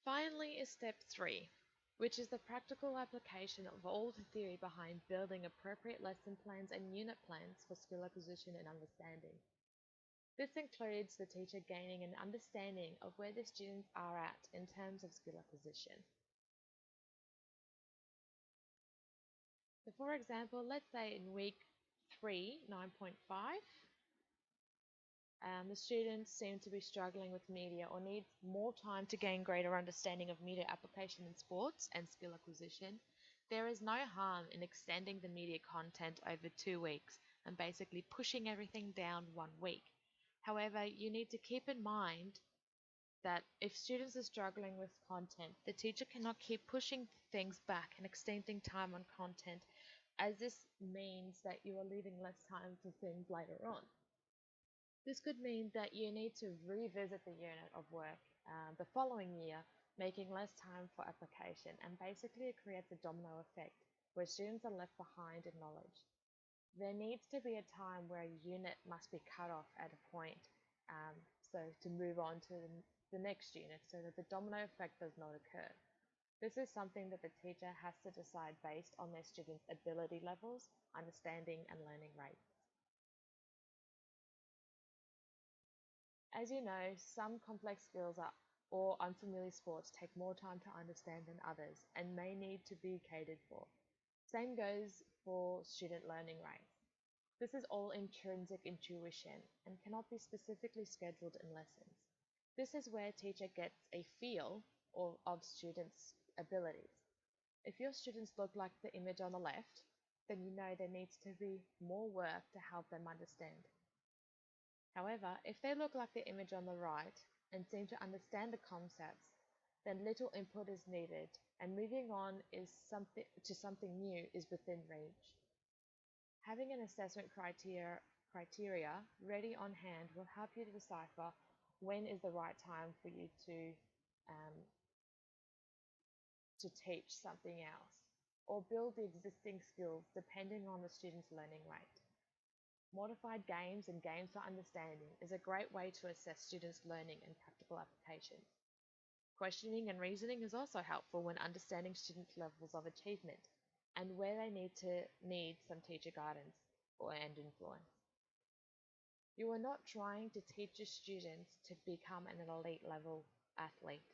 Finally is step 3, which is the practical application of all the theory behind building appropriate lesson plans and unit plans for skill acquisition and understanding. This includes the teacher gaining an understanding of where the students are at in terms of skill acquisition. So for example, let's say in week 3, 9.5, the students seem to be struggling with media or need more time to gain greater understanding of media application in sports and skill acquisition. There is no harm in extending the media content over 2 weeks and basically pushing everything down 1 week. However, you need to keep in mind that if students are struggling with content, the teacher cannot keep pushing things back and extending time on content, as this means that you are leaving less time for things later on. This could mean that you need to revisit the unit of work the following year, making less time for application, and basically it creates a domino effect where students are left behind in knowledge. There needs to be a time where a unit must be cut off at a point, so to move on to the next unit so that the domino effect does not occur. This is something that the teacher has to decide based on their students' ability levels, understanding, and learning rates. As you know, some complex skills or unfamiliar sports take more time to understand than others and may need to be catered for. Same goes for student learning rates. This is all intrinsic intuition and cannot be specifically scheduled in lessons. This is where teacher gets a feel of students' abilities. If your students look like the image on the left, then you know there needs to be more work to help them understand. However, if they look like the image on the right and seem to understand the concepts, then little input is needed and moving on to something new is within reach. Having an assessment criteria ready on hand will help you to decipher when is the right time for you um, to teach something else or build the existing skills depending on the student's learning rate. Modified games and games for understanding is a great way to assess students' learning and practical application. Questioning and reasoning is also helpful when understanding students' levels of achievement and where they need some teacher guidance and influence. You are not trying to teach your students to become an elite level athlete.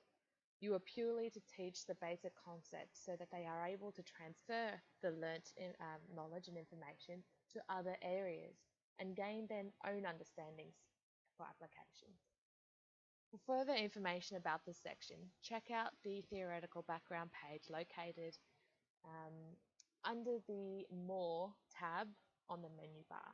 You are purely to teach the basic concepts so that they are able to transfer the learnt knowledge and information to other areas and gain their own understandings for applications. For further information about this section, check out the theoretical background page located under the More tab on the menu bar.